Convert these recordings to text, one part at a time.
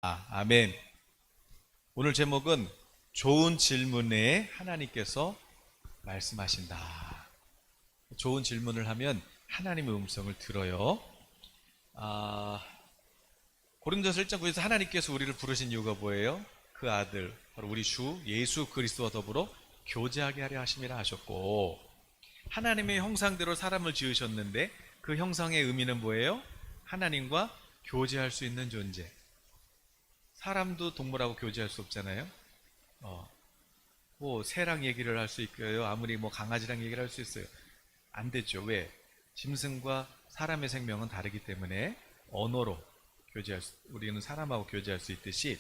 아멘. 오늘 제목은 좋은 질문에 하나님께서 말씀하신다. 좋은 질문을 하면 하나님의 음성을 들어요. 아, 고린도서 1장 9에서 하나님께서 우리를 부르신 이유가 뭐예요? 그 아들, 바로 우리 주 예수 그리스도와 더불어 교제하게 하려 하심이라 하셨고, 하나님의 형상대로 사람을 지으셨는데 그 형상의 의미는 뭐예요? 하나님과 교제할 수 있는 존재. 사람도 동물하고 교제할 수 없잖아요. 어, 뭐 새랑 얘기를 할 수 있고요. 아무리 뭐 강아지랑 얘기를 할 수 있어요. 안 되죠. 왜? 짐승과 사람의 생명은 다르기 때문에 언어로 우리는 사람하고 교제할 수 있듯이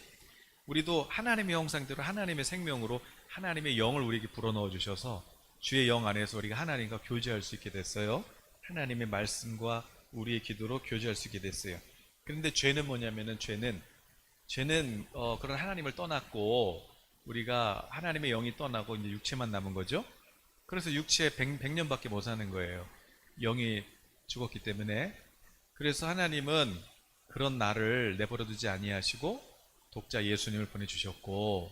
우리도 하나님의 형상대로 하나님의 생명으로 하나님의 영을 우리에게 불어넣어 주셔서 주의 영 안에서 우리가 하나님과 교제할 수 있게 됐어요. 하나님의 말씀과 우리의 기도로 교제할 수 있게 됐어요. 그런데 죄는 뭐냐면은 죄는 그런 하나님을 떠났고 우리가 하나님의 영이 떠나고 이제 육체만 남은 거죠. 그래서 육체 100년밖에 못 사는 거예요. 영이 죽었기 때문에. 그래서 하나님은 그런 나를 내버려 두지 아니하시고 독자 예수님을 보내주셨고,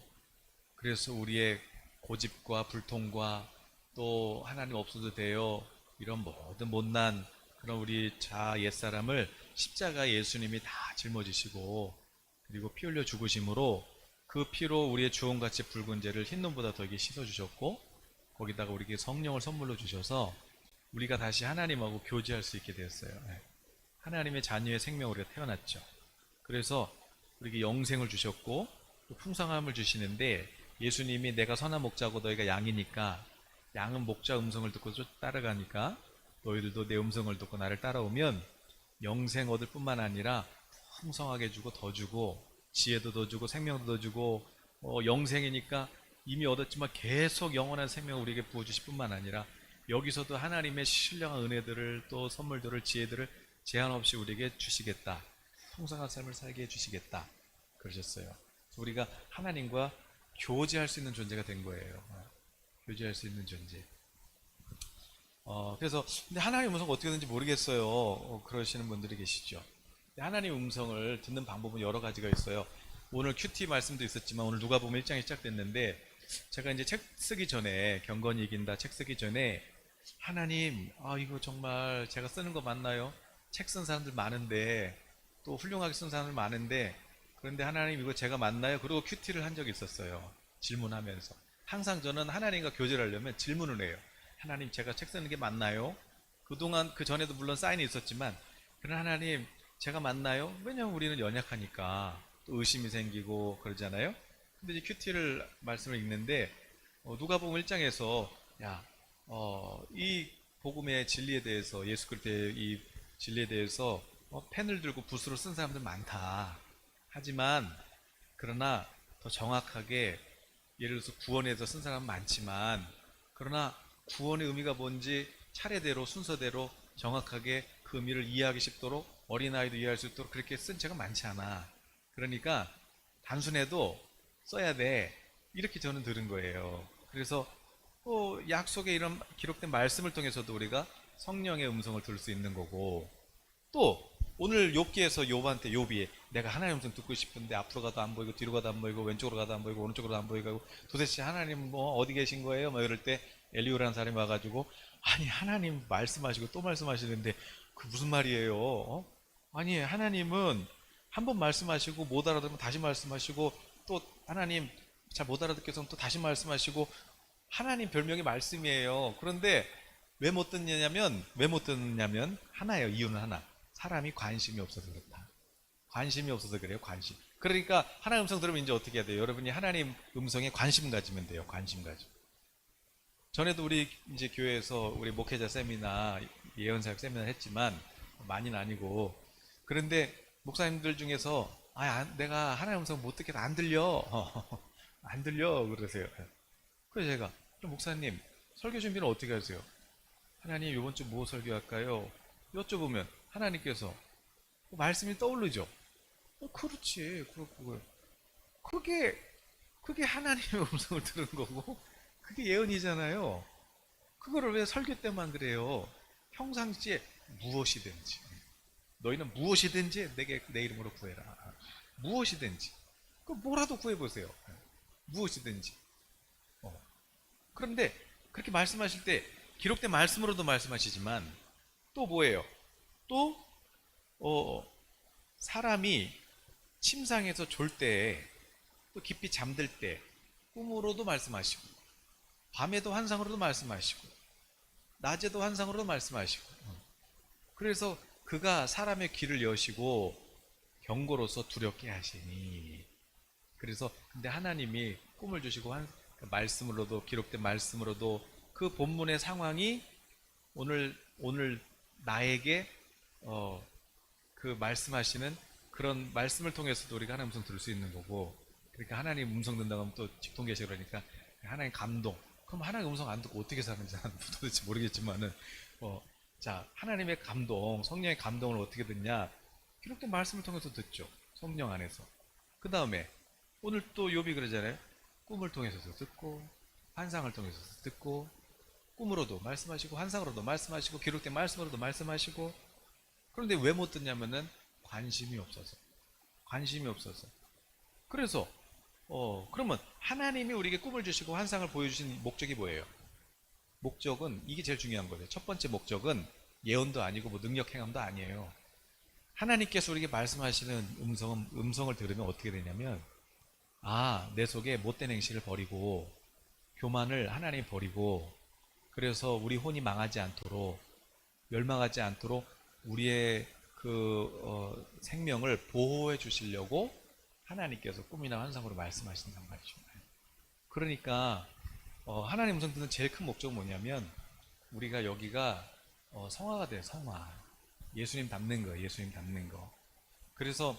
그래서 우리의 고집과 불통과 또 하나님 없어도 돼요 이런 모든 못난 그런 우리 자아 옛사람을 십자가 예수님이 다 짊어지시고 그리고 피 흘려 죽으심으로 그 피로 우리의 주홍같이 붉은 죄를 흰 눈보다 더하게 씻어주셨고, 거기다가 우리에게 성령을 선물로 주셔서 우리가 다시 하나님하고 교제할 수 있게 되었어요. 하나님의 자녀의 생명으로 우리가 태어났죠. 그래서 우리에게 영생을 주셨고 또 풍성함을 주시는데, 예수님이 내가 선한 목자고 너희가 양이니까 양은 목자 음성을 듣고 따라가니까 너희들도 내 음성을 듣고 나를 따라오면 영생 얻을 뿐만 아니라 풍성하게 주고 더 주고 지혜도 더 주고 생명도 더 주고, 영생이니까 이미 얻었지만 계속 영원한 생명을 우리에게 부어주실 뿐만 아니라 여기서도 하나님의 신령한 은혜들을 또 선물들을 지혜들을 제한 없이 우리에게 주시겠다. 풍성한 삶을 살게 해주시겠다. 그러셨어요. 그래서 우리가 하나님과 교제할 수 있는 존재가 된 거예요. 교제할 수 있는 존재. 그래서 근데 하나님의 음성 어떻게 되는지 모르겠어요. 그러시는 분들이 계시죠. 하나님 음성을 듣는 방법은 여러 가지가 있어요. 오늘 큐티 말씀도 있었지만 오늘 누가복음 1장이 시작됐는데, 제가 이제 책 쓰기 전에 경건이 이긴다 책 쓰기 전에 하나님, 이거 정말 제가 쓰는 거 맞나요? 책 쓴 사람들 많은데 또 훌륭하게 쓴 사람들 많은데, 그런데 하나님 이거 제가 맞나요? 그리고 큐티를 한 적이 있었어요. 질문하면서 항상 저는 하나님과 교제를 하려면 질문을 해요. 하나님, 제가 책 쓰는 게 맞나요? 그동안 그 전에도 물론 사인이 있었지만, 그런 하나님 제가 맞나요? 왜냐면 우리는 연약하니까 또 의심이 생기고 그러잖아요. 근데 이제 큐티를 말씀을 읽는데 누가복음 1장에서 이 복음의 진리에 대해서, 예수 그리스도의 이 진리에 대해서 펜을 들고 붓으로 쓴 사람들 많다. 하지만 그러나 더 정확하게 예를 들어서 구원에서 쓴 사람은 많지만, 그러나 구원의 의미가 뭔지 차례대로 순서대로 정확하게 그 의미를 이해하기 쉽도록 어린아이도 이해할 수 있도록 그렇게 쓴 책은 많지 않아. 그러니까 단순해도 써야 돼. 이렇게 저는 들은 거예요. 그래서 약속의 이런 기록된 말씀을 통해서도 우리가 성령의 음성을 들을 수 있는 거고, 또 오늘 욥기에서 욥이 내가 하나님 음성 듣고 싶은데 앞으로 가도 안 보이고 뒤로 가도 안 보이고 왼쪽으로 가도 안 보이고 오른쪽으로 안 보이고 도대체 하나님 뭐 어디 계신 거예요? 뭐 이럴 때 엘리후라는 사람이 와가지고, 아니 하나님 말씀하시고 또 말씀하시는데 그 무슨 말이에요? 아니 하나님은 한 번 말씀하시고 못 알아듣으면 다시 말씀하시고, 또 하나님 잘 못 알아듣게 해서 또 다시 말씀하시고, 하나님 별명이 말씀이에요. 그런데 왜 못 듣느냐면 하나예요. 이유는 하나. 사람이 관심이 없어서 그렇다. 관심이 없어서 그래요. 관심. 그러니까 하나님 음성 들으면 이제 어떻게 해야 돼요? 여러분이 하나님 음성에 관심 가지면 돼요. 관심 가지고. 전에도 우리 이제 교회에서 우리 목회자 세미나 예언사역 세미나 했지만 많이는 아니고, 그런데 목사님들 중에서 내가 하나님 음성 못 듣겠다, 안 들려. 안 들려 그러세요. 그래서 제가 목사님 설교 준비는 어떻게 하세요? 하나님 이번 주 뭐 설교할까요? 여쭤보면 하나님께서 말씀이 떠오르죠. 그렇지. 그렇고 그게 그게 하나님의 음성을 들은 거고 그게 예언이잖아요. 그거를 왜 설교 때만 그래요? 평상시에 무엇이든지 너희는 무엇이든지 내게 내 이름으로 구해라. 무엇이든지 그 뭐라도 구해보세요. 무엇이든지. 그런데 그렇게 말씀하실 때 기록된 말씀으로도 말씀하시지만 또 뭐예요? 또 사람이 침상에서 졸 때, 또 깊이 잠들 때 꿈으로도 말씀하시고, 밤에도 환상으로도 말씀하시고, 낮에도 환상으로도 말씀하시고. 그래서 그가 사람의 귀를 여시고 경고로서 두렵게 하시니. 그래서 근데 하나님이 꿈을 주시고 말씀으로도, 기록된 말씀으로도 그 본문의 상황이 오늘 나에게 그 말씀하시는 그런 말씀을 통해서도 우리가 하나님 음성 들을 수 있는 거고. 그러니까 하나님 음성 듣는다고 하면 또 직통계시 그러니까 하나님 감동. 그럼 하나님 음성 안 듣고 어떻게 사는지 나는 도대체 모르겠지만은 자, 하나님의 감동, 성령의 감동을 어떻게 듣냐? 기록된 말씀을 통해서 듣죠. 성령 안에서. 그 다음에 오늘 또 욥이 그러잖아요. 꿈을 통해서도 듣고, 환상을 통해서도 듣고, 꿈으로도 말씀하시고, 환상으로도 말씀하시고, 기록된 말씀으로도 말씀하시고. 그런데 왜 못 듣냐면은 관심이 없어서. 관심이 없어서. 그래서 그러면 하나님이 우리에게 꿈을 주시고 환상을 보여주신 목적이 뭐예요? 목적은 이게 제일 중요한 거예요. 첫 번째 목적은 예언도 아니고 뭐 능력 행함도 아니에요. 하나님께서 우리에게 말씀하시는 음성을 들으면 어떻게 되냐면, 내 속에 못된 행실을 버리고 교만을 하나님 버리고, 그래서 우리 혼이 망하지 않도록, 멸망하지 않도록 우리의 생명을 보호해 주시려고 하나님께서 꿈이나 환상으로 말씀하신단 말이죠. 그러니까 하나님 음성 듣는 제일 큰 목적은 뭐냐면, 우리가 여기가 성화가 돼요. 성화. 예수님 닮는 거예요. 예수님 닮는 거. 그래서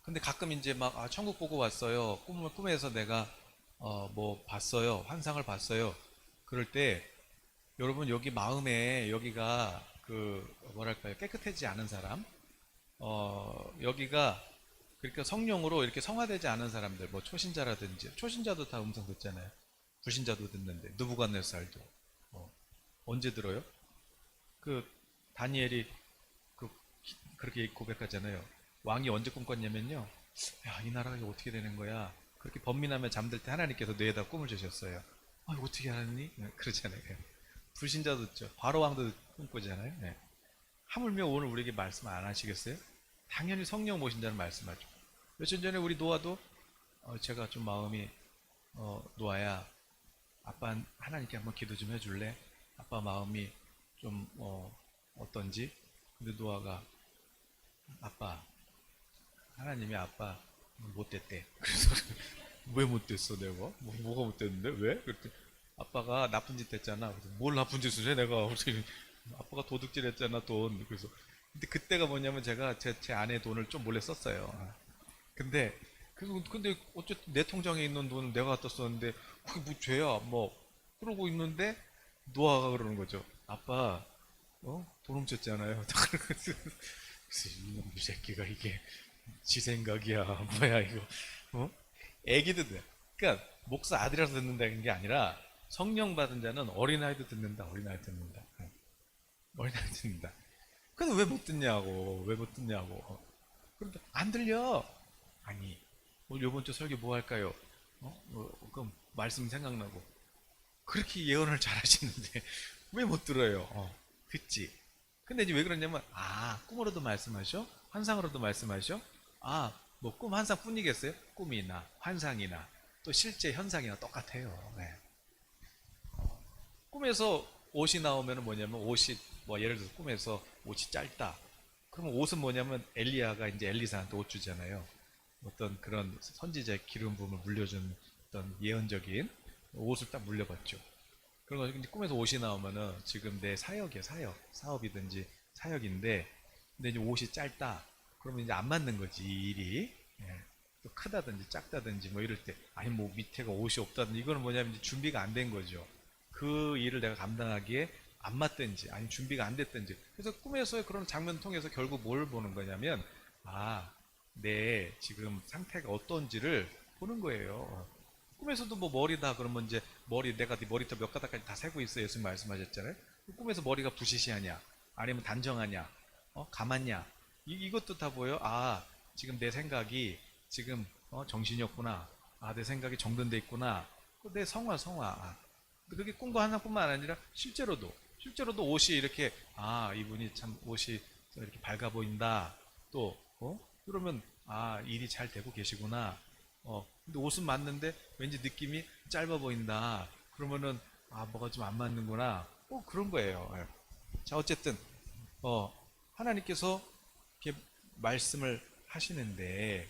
근데 가끔 이제 막 천국 보고 왔어요. 꿈에서 내가 뭐 봤어요. 환상을 봤어요. 그럴 때 여러분 여기 마음에 여기가 뭐랄까요, 깨끗해지지 않은 사람, 여기가 그러니까 성령으로 이렇게 성화되지 않은 사람들, 뭐 초신자라든지, 초신자도 다 음성 듣잖아요. 불신자도 듣는데, 느부갓네살도 언제 들어요? 그 다니엘이 그렇게 고백하잖아요. 왕이 언제 꿈꿨냐면요, 야, 이 나라가 어떻게 되는 거야? 그렇게 번민하며 잠들 때 하나님께서 뇌에다 꿈을 주셨어요. 이거 어떻게 알았니? 그러잖아요. 불신자도 듣죠. 바로 왕도 꿈꾸잖아요. 네. 하물며 오늘 우리에게 말씀 안 하시겠어요? 당연히 성령 모신 자는 말씀하죠. 며칠 전에 우리 노아도 제가 좀 마음이 노아야, 아빠 하나님께 한번 기도 좀 해줄래? 아빠 마음이 좀 어떤지? 근데 노아가, 아빠, 하나님이 아빠 못됐대. 그래서 왜 못됐어 내가? 뭐가 못됐는데? 왜? 그랬더니 아빠가 나쁜 짓 했잖아. 그래서 뭘 나쁜 짓을 해 내가? 어떻게 아빠가 도둑질 했잖아 돈. 그래서 근데 그때가 뭐냐면 제가 제 아내 돈을 좀 몰래 썼어요. 근데 어쨌든 내 통장에 있는 돈은 내가 갖다 썼는데 그게 뭐 죄야 뭐 그러고 있는데 노아가 그러는 거죠. 아빠 돈 훔쳤잖아요. 그래서 이놈 이 새끼가 이게 지 생각이야 뭐야 이거. 애기도 돼. 그러니까 목사 아들이라서 듣는다는 게 아니라 성령 받은 자는 어린아이도 듣는다. 어린아이 듣는다. 어린아이 듣는다. 근데 왜 못 듣냐고. 왜 못 듣냐고. 그런데 안 들려. 아니 오늘 요번 주 설교 뭐 할까요? 그럼 말씀 생각나고 그렇게 예언을 잘 하시는데 왜 못 들어요? 듣지. 근데 이제 왜 그러냐면 꿈으로도 말씀하셔? 환상으로도 말씀하셔? 뭐 꿈 환상 뿐이겠어요? 꿈이나 환상이나 또 실제 현상이나 똑같아요. 네. 꿈에서 옷이 나오면 뭐냐면 옷이 뭐 예를 들어서 꿈에서 옷이 짧다. 그러면 옷은 뭐냐면 엘리야가 이제 엘리사한테 옷 주잖아요. 어떤 그런 선지자의 기름 부음을 물려준 어떤 예언적인 옷을 딱 물려봤죠. 그런 거 이제 꿈에서 옷이 나오면은 지금 내 사역이야, 사역. 사업이든지 사역인데 근데 이제 옷이 짧다. 그러면 이제 안 맞는 거지, 이 일이. 예. 또 크다든지 작다든지 뭐 이럴 때, 아니 뭐 밑에가 옷이 없다든지, 이거는 뭐냐면 이제 준비가 안 된 거죠. 그 일을 내가 감당하기에 안 맞든지 아니 준비가 안 됐든지. 그래서 꿈에서의 그런 장면 통해서 결국 뭘 보는 거냐면, 내 지금 상태가 어떤지를 보는 거예요. 꿈에서도 뭐 머리다 그러면 이제 내가 네 머리털 몇 가닥까지 다 세고 있어, 예수님 말씀하셨잖아요. 꿈에서 머리가 부시시하냐 아니면 단정하냐, 감았냐, 이것도 다 보여. 지금 내 생각이 지금 정신이 없구나. 아, 내 생각이 정돈돼 있구나. 내 성화. 그게 꿈과 하나뿐만 아니라 실제로도 옷이 이렇게 이분이 참 옷이 이렇게 밝아 보인다. 또 그러면 일이 잘 되고 계시구나. 근데 옷은 맞는데 왠지 느낌이 짧아 보인다. 그러면은 뭐가 좀 안 맞는구나. 그런 거예요. 예. 자, 어쨌든 하나님께서 이렇게 말씀을 하시는데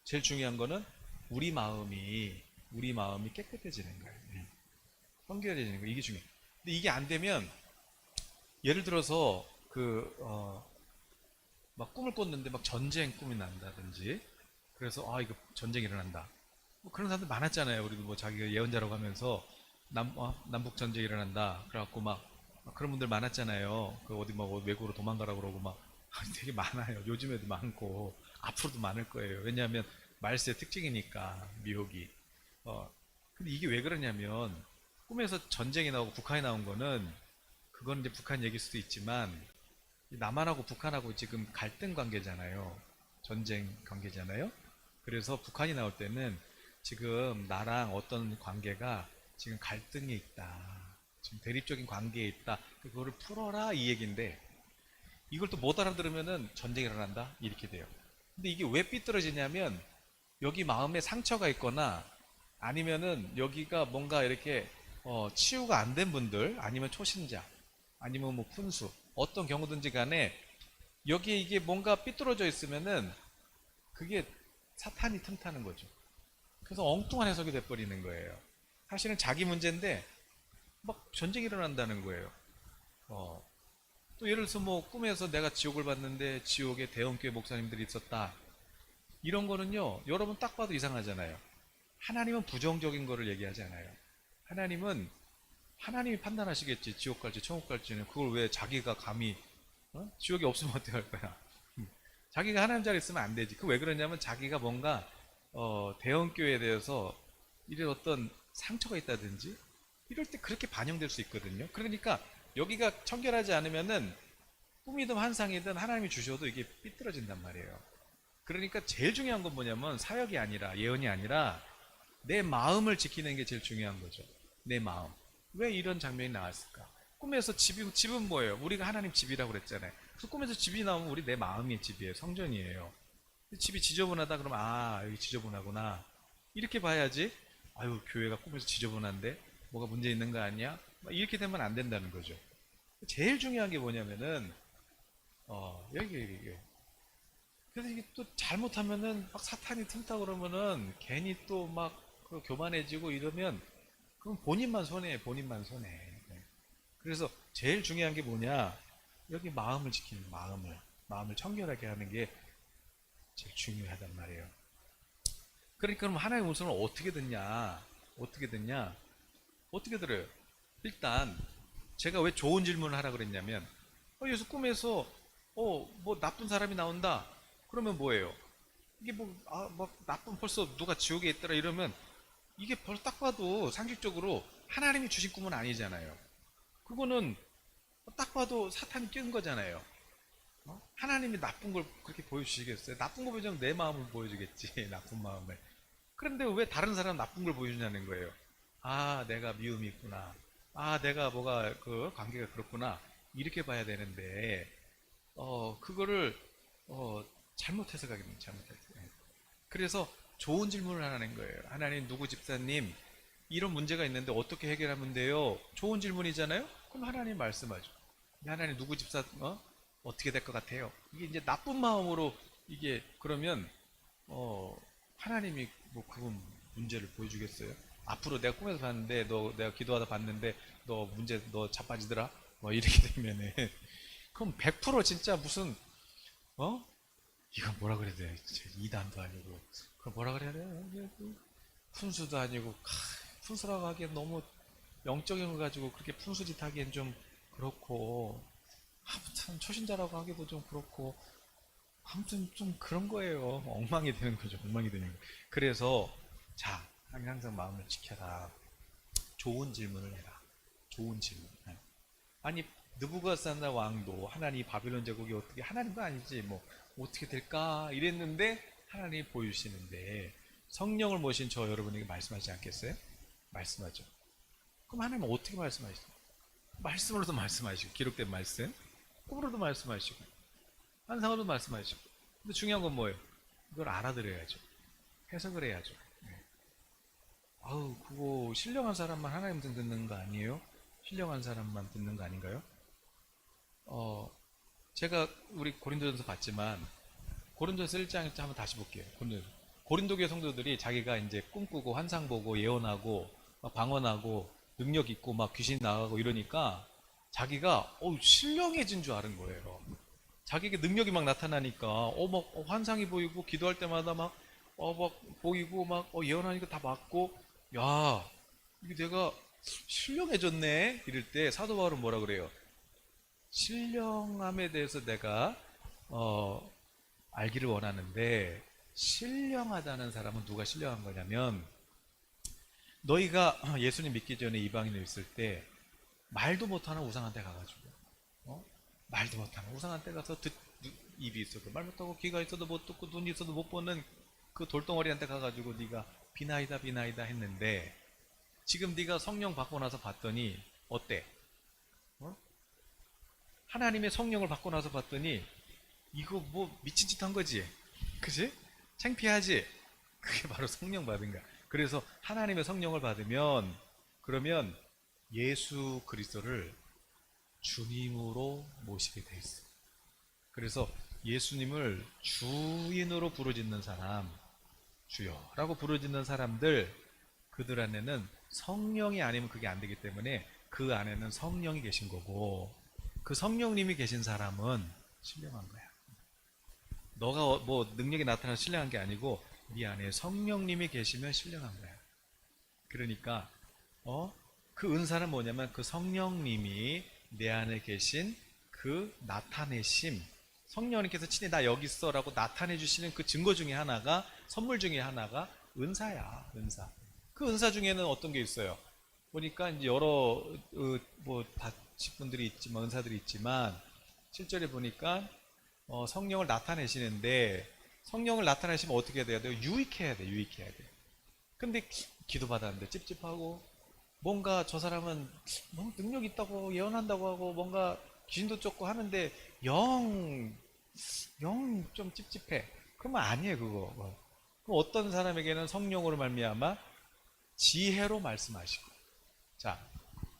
제일 중요한 거는 우리 마음이 깨끗해지는 거예요. 청결해지는 거, 이게 중요해요. 근데 이게 안 되면 예를 들어서 막 꿈을 꿨는데 막 전쟁 꿈이 난다든지, 그래서 이거 전쟁이 일어난다. 뭐 그런 사람들 많았잖아요. 우리도 뭐 자기가 예언자라고 하면서 남북 전쟁이 일어난다. 그래갖고 막 그런 분들 많았잖아요. 그 어디 막 외국으로 도망가라 그러고 막 되게 많아요. 요즘에도 많고 앞으로도 많을 거예요. 왜냐하면 말세의 특징이니까, 미혹이. 근데 이게 왜 그러냐면, 꿈에서 전쟁이 나오고 북한이 나온 거는, 그건 이제 북한 얘기일 수도 있지만, 남한하고 북한하고 지금 갈등 관계잖아요. 전쟁 관계잖아요. 그래서 북한이 나올 때는 지금 나랑 어떤 관계가 지금 갈등에 있다. 지금 대립적인 관계에 있다. 그거를 풀어라, 이 얘기인데, 이걸 또 못 알아들으면은 전쟁이 일어난다? 이렇게 돼요. 근데 이게 왜 삐뚤어지냐면, 여기 마음에 상처가 있거나, 아니면은 여기가 뭔가 이렇게 치유가 안 된 분들, 아니면 초신자, 아니면 뭐 푼수, 어떤 경우든지 간에 여기에 이게 뭔가 삐뚤어져 있으면은 그게 사탄이 틈타는 거죠. 그래서 엉뚱한 해석이 돼버리는 거예요. 사실은 자기 문제인데 막 전쟁이 일어난다는 거예요. 또 예를 들어서 뭐 꿈에서 내가 지옥을 봤는데 지옥에 대형교회 목사님들이 있었다. 이런 거는요, 여러분 딱 봐도 이상하잖아요. 하나님은 부정적인 거를 얘기하지 않아요. 하나님이 판단하시겠지. 지옥 갈지 천국 갈지는. 그걸 왜 자기가 감히, 지옥이 없으면 어떻게 할 거야. 자기가 하나님 자리에 있으면 안 되지. 그 왜 그러냐면, 자기가 뭔가 대형교회에 대해서 이런 어떤 상처가 있다든지 이럴 때 그렇게 반영될 수 있거든요. 그러니까 여기가 청결하지 않으면은 꿈이든 환상이든 하나님이 주셔도 이게 삐뚤어진단 말이에요. 그러니까 제일 중요한 건 뭐냐면, 사역이 아니라, 예언이 아니라 내 마음을 지키는 게 제일 중요한 거죠. 내 마음. 왜 이런 장면이 나왔을까? 꿈에서 집은 뭐예요? 우리가 하나님 집이라고 그랬잖아요. 그래서 꿈에서 집이 나오면 우리 내 마음의 집이에요. 성전이에요. 집이 지저분하다 그러면 여기 지저분하구나. 이렇게 봐야지. 아유, 교회가 꿈에서 지저분한데 뭐가 문제 있는 거 아니야? 이렇게 되면 안 된다는 거죠. 제일 중요한 게 뭐냐면은 여기. 그래서 이게 또 잘못하면은 막 사탄이 틈타 그러면은 괜히 또 막 교만해지고 이러면, 그럼 본인만 손해예요. 본인만 손해. 네. 그래서 제일 중요한 게 뭐냐? 여기 마음을 지키는, 마음을 청결하게 하는 게 제일 중요하단 말이에요. 그러니까 그럼 하나님의 음성을 어떻게 듣냐? 어떻게 들어요? 일단 제가 왜 좋은 질문을 하라 그랬냐면, 예수 꿈에서 뭐 나쁜 사람이 나온다. 그러면 뭐예요? 이게 막 나쁜, 벌써 누가 지옥에 있더라 이러면, 이게 벌써 딱 봐도 상식적으로 하나님이 주신 꿈은 아니잖아요. 그거는 딱 봐도 사탄이 낀 거잖아요. 하나님이 나쁜 걸 그렇게 보여주시겠어요? 나쁜 거 보여주면 내 마음을 보여주겠지. 나쁜 마음을. 그런데 왜 다른 사람 나쁜 걸 보여주냐는 거예요. 내가 미움이 있구나. 내가 뭐가 관계가 그렇구나. 이렇게 봐야 되는데, 그거를 잘못 해석하게 됩니다. 그래서 좋은 질문을 하는 거예요. 하나님, 누구 집사님 이런 문제가 있는데 어떻게 해결하면 돼요? 좋은 질문이잖아요. 그럼 하나님 말씀하죠. 하나님, 누구 집사 어떻게 될 것 같아요? 이게 이제 나쁜 마음으로, 이게 그러면 하나님이 뭐 그분 문제를 보여주겠어요? 앞으로 내가 꿈에서 봤는데, 내가 기도하다 봤는데 너 자빠지더라? 뭐 이렇게 되면은 그럼 100% 진짜 무슨 이건 뭐라 그래야 돼? 이단도 아니고, 그럼 뭐라 그래야 돼? 푼수도 아니고, 푼수라고 하기엔 너무 영적인 걸 가지고 그렇게 푼수짓 하기엔 좀 그렇고, 아무튼 초신자라고 하기도 좀 그렇고, 아무튼 좀 그런 거예요. 엉망이 되는 거죠. 엉망이 되는 거. 그래서 자, 항상 마음을 지켜라. 좋은 질문을 해라. 좋은 질문. 아니, 느부갓네살 왕도 하나님 바빌론 제국이 어떻게, 하나님도 아니지 뭐 어떻게 될까 이랬는데 하나님이 보여주시는데, 성령을 모신 저 여러분에게 말씀하지 않겠어요? 말씀하죠. 그럼 하나님은 어떻게 말씀하시죠? 말씀으로도 말씀하시고, 기록된 말씀, 꿈으로도 말씀하시고, 환상으로도 말씀하시고. 근데 중요한 건 뭐예요? 이걸 알아들어야죠. 해석을 해야죠. 네. 아우, 그거 신령한 사람만 하나님 듣는 거 아니에요? 신령한 사람만 듣는 거 아닌가요? 제가 우리 고린도전서 봤지만, 고린도전서 1장 한번 다시 볼게요. 고린도교회 성도들이 자기가 이제 꿈꾸고 환상 보고 예언하고 막 방언하고 능력 있고 막 귀신 나가고 이러니까 자기가 신령해진 줄 아는 거예요. 자기에게 능력이 막 나타나니까 막 환상이 보이고 기도할 때마다 막 보이고 막 예언하니까 다 맞고, 야, 이게 내가 신령해졌네 이럴 때 사도 바울은 뭐라 그래요? 신령함에 대해서 내가 알기를 원하는데, 신령하다는 사람은 누가 신령한 거냐면, 너희가 예수님 믿기 전에 이방인에 있을 때 말도 못하는 우상한테 가가지고 말도 못하는 우상한테 가서 입이 있어도 말 못하고 귀가 있어도 못 듣고 눈이 있어도 못 보는 그 돌덩어리한테 가가지고 네가 비나이다 비나이다 했는데, 지금 네가 성령 받고 나서 봤더니 어때? 하나님의 성령을 받고 나서 봤더니 이거 뭐 미친 짓 한 거지? 그지? 창피하지? 그게 바로 성령 받은 거야. 그래서 하나님의 성령을 받으면, 그러면 예수 그리스도를 주님으로 모시게 돼 있어. 그래서 예수님을 주인으로 부르짖는 사람, 주여라고 부르짖는 사람들, 그들 안에는 성령이 아니면 그게 안 되기 때문에 그 안에는 성령이 계신 거고, 그 성령님이 계신 사람은 신령한 거야. 너가 뭐 능력이 나타나서 신령한 게 아니고 네 안에 성령님이 계시면 신령한 거야. 그러니까 그 은사는 뭐냐면 그 성령님이 내 안에 계신 그 나타내심, 성령님께서 친히 나 여기 있어 라고 나타내 주시는 그 증거 중에 하나가, 선물 중에 하나가 은사야. 은사. 그 은사 중에는 어떤 게 있어요? 보니까 이제 여러 뭐 다식분들이 있지만, 은사들이 있지만, 실제로 보니까 성령을 나타내시는데, 성령을 나타내시면 어떻게 돼야 돼요? 유익해야 돼. 유익해야 돼. 근데 기도 받았는데 찝찝하고, 뭔가 저 사람은 너무 능력 있다고 예언한다고 하고 뭔가 귀신도 쫓고 하는데 영 좀 찝찝해. 그러면 아니에요 그거. 그럼 어떤 사람에게는 성령으로 말미암아 지혜로 말씀하시고, 자,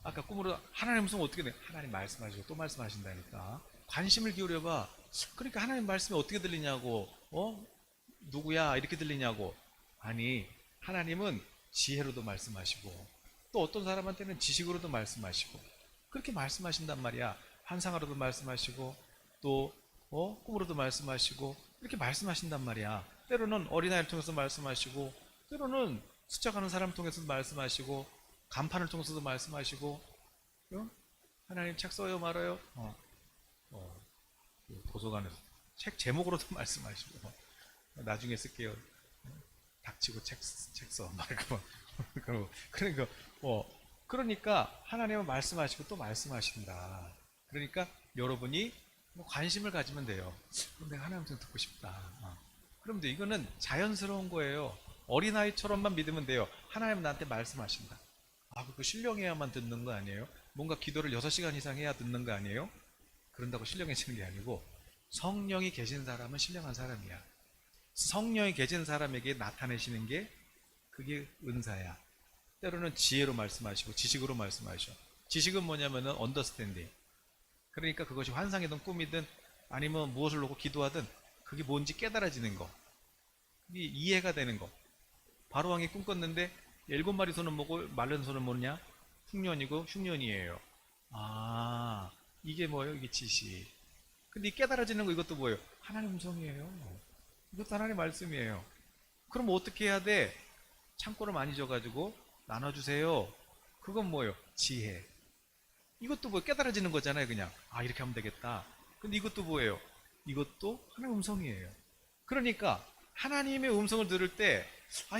아까 꿈으로 하나님 말씀 어떻게 돼? 하나님 말씀하시고 또 말씀하신다니까. 관심을 기울여봐. 그러니까 하나님 말씀이 어떻게 들리냐고. 누구야 이렇게 들리냐고. 아니, 하나님은 지혜로도 말씀하시고 또 어떤 사람한테는 지식으로도 말씀하시고 그렇게 말씀하신단 말이야. 환상으로도 말씀하시고 또 꿈으로도 말씀하시고 이렇게 말씀하신단 말이야. 때로는 어린아이를 통해서 말씀하시고, 때로는 숫자 가는 사람을 통해서도 말씀하시고, 간판을 통해서도 말씀하시고. 하나님 책 써요 말아요? 도서관에서 책 제목으로도 말씀하시고, 나중에 쓸게요. 닥치고 책 써. 말고. 그러니까, 그러니까 하나님은 말씀하시고 또 말씀하신다. 그러니까 여러분이 관심을 가지면 돼요. 내가 하나님 좀 듣고 싶다. 그럼 이거는 자연스러운 거예요. 어린아이처럼만 믿으면 돼요. 하나님 나한테 말씀하신다. 그거 신령해야만 듣는 거 아니에요? 뭔가 기도를 6시간 이상 해야 듣는 거 아니에요? 그런다고 신령해지는 게 아니고, 성령이 계신 사람은 신령한 사람이야. 성령이 계신 사람에게 나타내시는 게 그게 은사야. 때로는 지혜로 말씀하시고 지식으로 말씀하셔. 지식은 뭐냐면은 언더스탠딩. 그러니까 그것이 환상이든 꿈이든 아니면 무엇을 놓고 기도하든 그게 뭔지 깨달아지는 거, 그게 이해가 되는 거. 바로왕이 꿈 꿨는데 7마리 소는 뭐고 마른 소는 뭐냐? 흉년이고 흉년이에요. 이게 뭐예요? 이게 지식. 근데 이 깨달아지는 거, 이것도 뭐예요? 하나님 음성이에요. 이것도 하나님 말씀이에요. 그럼 어떻게 해야 돼? 창고를 많이 줘가지고 나눠주세요. 그건 뭐예요? 지혜. 이것도 뭐 깨달아지는 거잖아요. 그냥 이렇게 하면 되겠다. 근데 이것도 뭐예요? 이것도 하나님 음성이에요. 그러니까 하나님의 음성을 들을 때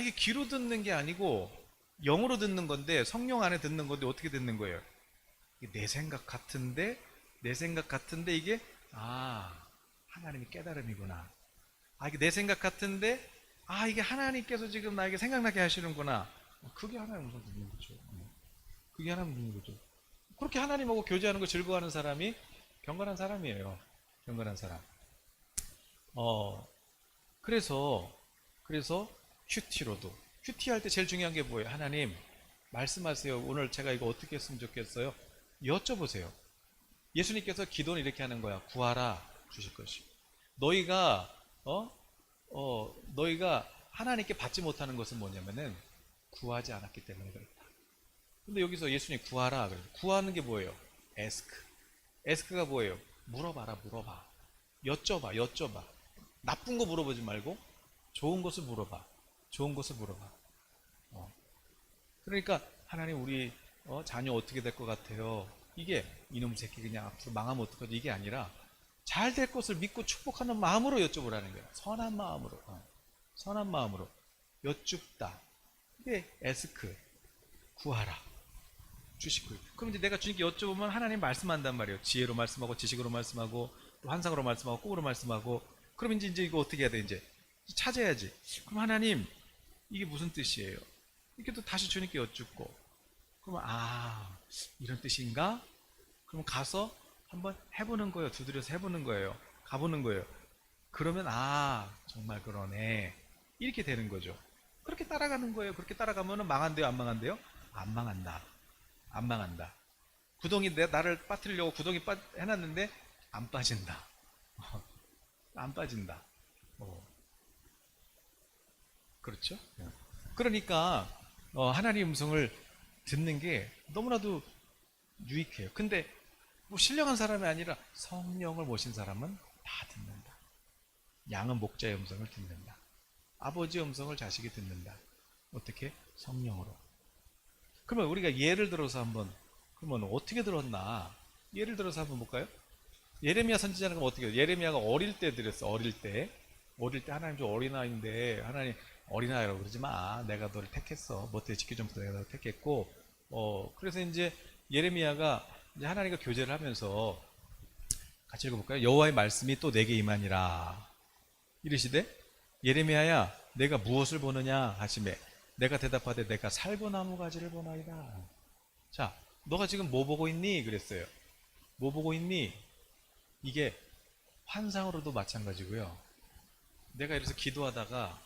이게 귀로 듣는 게 아니고 영으로 듣는 건데, 성령 안에 듣는 건데 어떻게 듣는 거예요? 내 생각 같은데 이게 하나님이 깨달음이구나. 아, 이게 내 생각 같은데, 아, 이게 하나님께서 지금 나에게 생각나게 하시는구나. 그게 하나님 음성 듣는 거죠. 그게 하나님 듣는 거죠. 그렇게 하나님하고 교제하는 거 즐거워하는 사람이 경건한 사람이에요. 경건한 사람. 어, 그래서 큐티로도. 큐티 할 때 제일 중요한 게 뭐예요? 하나님, 말씀하세요. 오늘 제가 이거 어떻게 했으면 좋겠어요? 여쭤보세요. 예수님께서 기도는 이렇게 하는 거야. 구하라 주실 것이요. 너희가 너희가 하나님께 받지 못하는 것은 뭐냐면은 구하지 않았기 때문에 그렇다. 근데 여기서 예수님 구하라 그래요. 구하는 게 뭐예요? 에스크. 에스크가 뭐예요? 물어봐라, 물어봐. 여쭤봐. 나쁜 거 물어보지 말고 좋은 것을 물어봐. 좋은 것을 물어봐. 그러니까 하나님 우리 자녀 어떻게 될 것 같아요? 이게 이놈 새끼 그냥 앞으로 망하면 어떡하지? 이게 아니라 잘 될 것을 믿고 축복하는 마음으로 여쭤보라는 거야. 선한 마음으로. 선한 마음으로 여쭙다. 이게 에스크. 구하라. 주시고. 그럼 이제 내가 주님께 여쭤보면 하나님 말씀한단 말이에요. 지혜로 말씀하고 지식으로 말씀하고 또 환상으로 말씀하고 꿈으로 말씀하고. 그럼 이제 이거 어떻게 해야 돼? 이제 찾아야지. 그럼 하나님 이게 무슨 뜻이에요? 이렇게 또 다시 주님께 여쭙고. 그러면 이런 뜻인가? 그럼 가서 한번 해보는 거예요. 두드려서 해보는 거예요. 가보는 거예요. 그러면 정말 그러네. 이렇게 되는 거죠. 그렇게 따라가는 거예요. 그렇게 따라가면 망한대요? 안 망한대요? 안 망한다. 안 망한다. 구덩이 나를 빠뜨리려고 구덩이 해놨는데 안 빠진다. 안 빠진다. 그렇죠? 그러니까 하나님의 음성을 듣는 게 너무나도 유익해요. 근데 뭐 신령한 사람이 아니라 성령을 모신 사람은 다 듣는다. 양은 목자의 음성을 듣는다. 아버지의 음성을 자식이 듣는다. 어떻게? 성령으로. 그러면 우리가 예를 들어서 그러면 어떻게 들었나? 예를 들어서 한번 볼까요? 예레미야 선지자는 그럼 어떻게 해요? 예레미야가 어릴 때 들었어. 어릴 때 하나님 좀 어린아이인데 하나님 어린아이라고 그러지 마. 내가 너를 택했어. 멋대로 지키 전부터 내가 너를 택했고 그래서 이제 예레미야가 이제 하나님과 교제를 하면서 같이 읽어볼까요? 여호와의 말씀이 또 내게 임하니라. 이르시되 예레미야야 내가 무엇을 보느냐 하시매 내가 대답하되 내가 살구나무 가지를 보나이다. 자, 너가 지금 뭐 보고 있니? 그랬어요. 뭐 보고 있니? 이게 환상으로도 마찬가지고요. 내가 이래서 기도하다가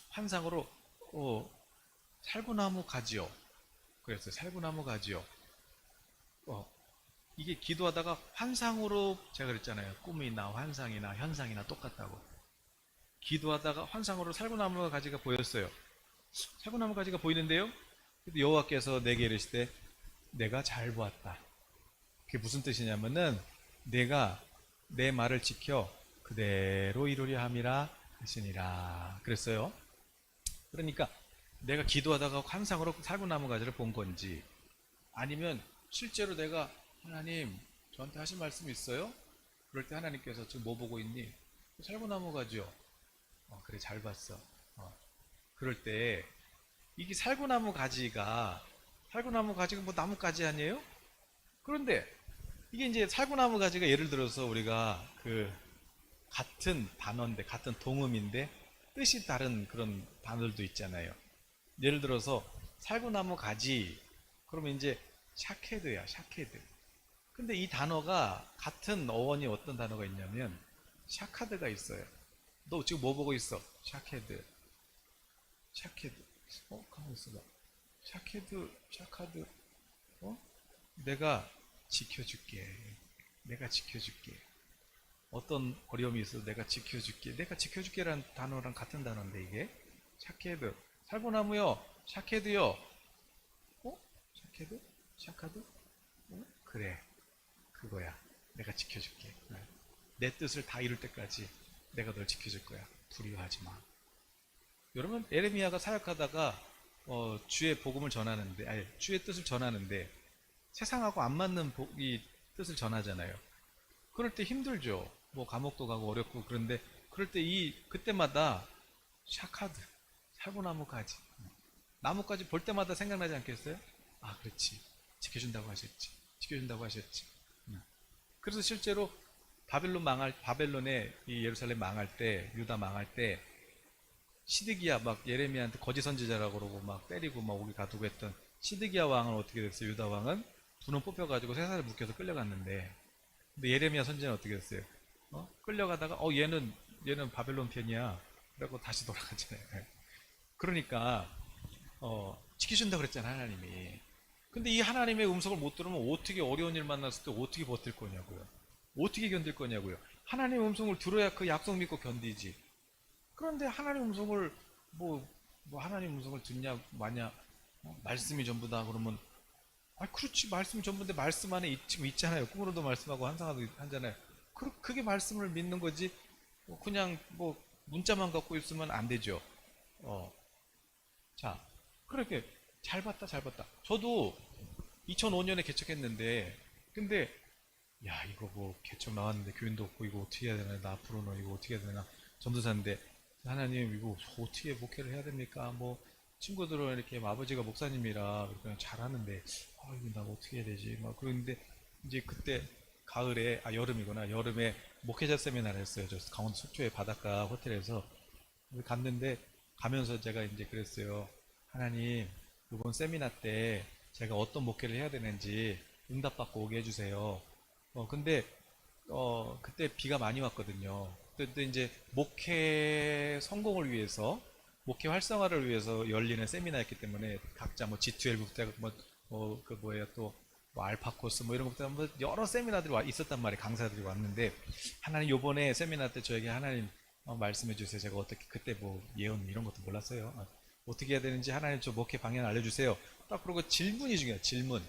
환상으로 살구나무 가지요. 그랬어요. 살구나무 가지요. 이게 기도하다가 환상으로 제가 그랬잖아요. 꿈이나 환상이나 현상이나 똑같다고. 기도하다가 환상으로 살구나무 가지가 보였어요. 살구나무 가지가 보이는데요. 여호와께서 내게 이르시되 내가 잘 보았다. 그게 무슨 뜻이냐면은 내가 내 말을 지켜 그대로 이루려 함이라 하시니라. 그랬어요. 그러니까 내가 기도하다가 환상으로 살구나무 가지를 본 건지 아니면 실제로 내가 하나님 저한테 하신 말씀이 있어요? 그럴 때 하나님께서 지금 뭐 보고 있니? 살구나무 가지요. 그래 잘 봤어. 그럴 때 이게 살구나무 가지가 뭐 나뭇가지 아니에요? 그런데 이게 이제 살구나무 가지가 예를 들어서 우리가 그 같은 단어인데 같은 동음인데 뜻이 다른 그런 단어들도 있잖아요. 예를 들어서 살구나무 가지 그러면 이제 샤케드야. 샤케드. 근데 이 단어가 같은 어원이 어떤 단어가 있냐면 샤카드가 있어요. 너 지금 뭐 보고 있어? 샤케드. 샤케드. 가만 있어봐. 샤카드. 내가 지켜줄게. 내가 지켜줄게. 어떤 어려움이 있어도 내가 지켜줄게. 내가 지켜줄게라는 단어랑 같은 단어인데 이게 샤케드. 살구나무요. 샤케드요. 샤케드? 샤카드? 그래. 그거야. 내가 지켜줄게. 내 뜻을 다 이룰 때까지 내가 널 지켜줄 거야. 두려워하지 마. 여러분 에레미야가 사역하다가 주의 복음을 전하는데 주의 뜻을 전하는데 세상하고 안 맞는 이 뜻을 전하잖아요. 그럴 때 힘들죠. 뭐 감옥도 가고 어렵고 그런데 그럴 때 그때마다 샤카드 살구나무 가지 나무까지 볼 때마다 생각나지 않겠어요? 그렇지. 지켜준다고 하셨지. 그래서 실제로 바벨론의 이 예루살렘 망할 때, 유다 망할 때, 시드기야 막 예레미야한테 거짓 선지자라고 그러고 막 때리고 막 오기 가두고 했던 시드기야 왕은 어떻게 됐어요? 유다 왕은 두 놈 뽑혀가지고 세 살을 묶여서 끌려갔는데, 근데 예레미야 선지자는 어떻게 됐어요? 끌려가다가 얘는 바벨론 편이야. 그래고 다시 돌아가잖아요. 그러니까 지키신다 그랬잖아 하나님이. 근데 이 하나님의 음성을 못 들으면 어떻게 어려운 일 만났을 때 어떻게 버틸 거냐고요. 어떻게 견딜 거냐고요. 하나님의 음성을 들어야 그 약속 믿고 견디지. 그런데 하나님 음성을 하나님 음성을 듣냐 마냐, 말씀이 전부다 그러면, 그렇지, 말씀이 전부인데 말씀 안에 지금 있잖아요. 꿈으로도 말씀하고 환상하도 하잖아요. 그게 말씀을 믿는 거지. 그냥 문자만 갖고 있으면 안 되죠. 어, 자, 그렇게 잘 봤다, 잘 봤다. 저도 2005년에 개척했는데, 근데 야, 이거 개척 나왔는데 교인도 없고 이거 어떻게 해야 되나, 나 앞으로는 이거 어떻게 해야 되나. 전도사인데 하나님 이거 어떻게 목회를 해야 됩니까? 친구들은 이렇게 아버지가 목사님이라 그냥 잘하는데 이거 나 어떻게 해야 되지? 막 그런데 이제 그때 가을에, 여름이구나, 여름에 목회자 세미나를 했어요. 저 강원도 속초의 바닷가 호텔에서 갔는데, 가면서 제가 이제 그랬어요. 하나님, 이번 세미나 때 제가 어떤 목회를 해야 되는지 응답받고 오게 해주세요. 근데 그때 비가 많이 왔거든요. 그때 이제 목회 성공을 위해서, 목회 활성화를 위해서 열리는 세미나였기 때문에 각자 G12부터 그 뭐예요, 또 알파 코스 이런 것부터 여러 세미나들이 있었단 말이에요. 강사들이 왔는데, 하나님 요번에 세미나 때 저에게 하나님 말씀해 주세요. 제가 어떻게 그때 예언 이런 것도 몰랐어요. 어떻게 해야 되는지 하나님 저 목회 방향 알려주세요. 딱 그러고 질문이 중요해요. 질문.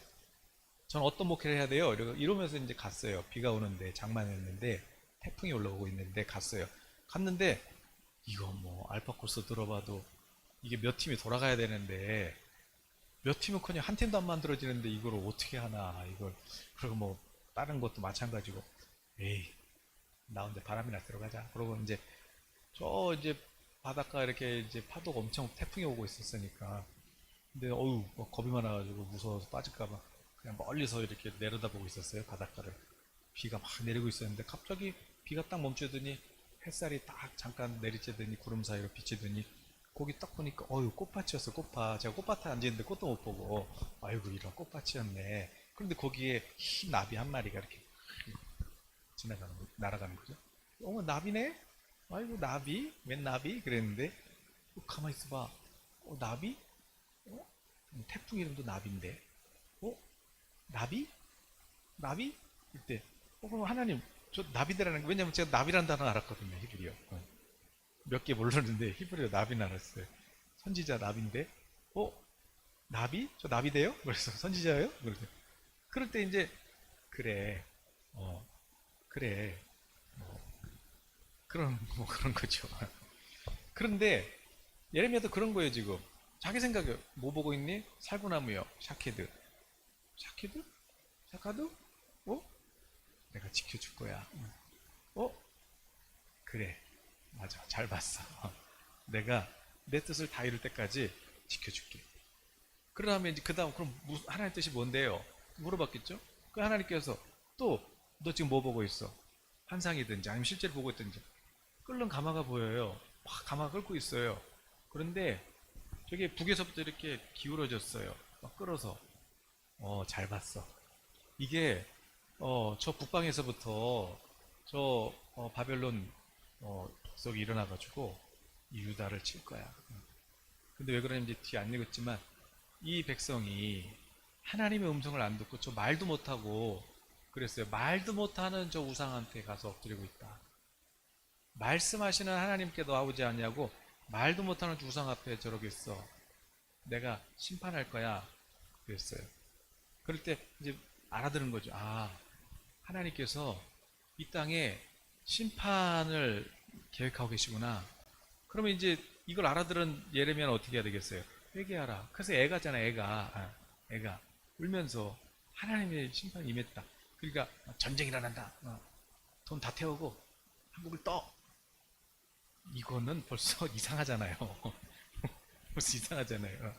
전 어떤 목회를 해야 돼요? 이러면서 이제 갔어요. 비가 오는데, 장마였는데, 태풍이 올라오고 있는데 갔어요. 갔는데 이거 알파 코스 들어봐도 이게 몇 팀이 돌아가야 되는데, 몇 팀은커녕 한 팀도 안 만들어지는데 이걸 어떻게 하나, 이걸. 그리고 다른 것도 마찬가지고, 에이, 나 혼자 바람이나 들어가자. 그러고 이제 바닷가 이렇게 이제 파도가 엄청, 태풍이 오고 있었으니까. 근데 겁이 많아가지고 무서워서 빠질까봐 그냥 멀리서 이렇게 내려다보고 있었어요. 바닷가를. 비가 막 내리고 있었는데 갑자기 비가 딱 멈추더니 햇살이 딱 잠깐 내리쬐더니 구름 사이로 비치더니, 거기 딱 보니까 꽃밭이었어. 꽃밭. 제가 꽃밭에 앉아있는데 꽃도 못 보고, 아이고 이런 꽃밭이었네. 그런데 거기에 흰 나비 한 마리가 이렇게 날아가는 거죠. 나비네? 아이고 나비? 웬 나비? 그랬는데, 가만히 있어봐. 나비? 태풍 이름도 나비인데, 나비? 나비? 이때, 그럼 하나님, 저 나비대라는 게, 왜냐면 제가 나비라는 단어 알았거든요, 히브리어. 몇 개 모르는데, 히브리어 나비는 알았어요. 선지자 나비인데, 나비? 저 나비대요? 그래서 선지자예요? 그래서, 그럴 때 이제, 그래, 그래, 그런 거죠. 그런데, 예레미야도 그런 거예요, 지금. 자기 생각에, 뭐 보고 있니? 살구나무요, 샤케드. 샤케드? 샤카드? 내가 지켜줄 거야. 어? 그래. 맞아. 잘 봤어. 내가 내 뜻을 다 이룰 때까지 지켜줄게. 그러면 이제 그 다음, 그럼 하나님 뜻이 뭔데요? 물어봤겠죠? 그 하나님께서 또, 너 지금 뭐 보고 있어? 환상이든지 아니면 실제로 보고 있든지. 끓는 가마가 보여요. 막 가마가 끓고 있어요. 그런데 저게 북에서부터 이렇게 기울어졌어요. 막 끓어서. 잘 봤어. 이게 저 북방에서부터 저 바벨론 북석이 일어나가지고 이 유다를 칠 거야. 근데 왜 그러는지 뒤에 안 읽었지만, 이 백성이 하나님의 음성을 안 듣고 저 말도 못하고 그랬어요. 말도 못하는 저 우상한테 가서 엎드리고 있다. 말씀하시는 하나님께 나오지 않냐고 말도 못하는 우상 앞에 저러고 있어. 내가 심판할 거야. 그랬어요. 그럴 때 이제 알아들은 거죠. 하나님께서 이 땅에 심판을 계획하고 계시구나. 그러면 이제 이걸 알아들은 예레미야는 어떻게 해야 되겠어요? 회개하라. 그래서 애가잖아, 애가 울면서 하나님의 심판이 임했다. 그러니까 전쟁이 일어난다. 돈 다 태우고 한국을 떠. 이거는 벌써 이상하잖아요. 벌써 이상하잖아요.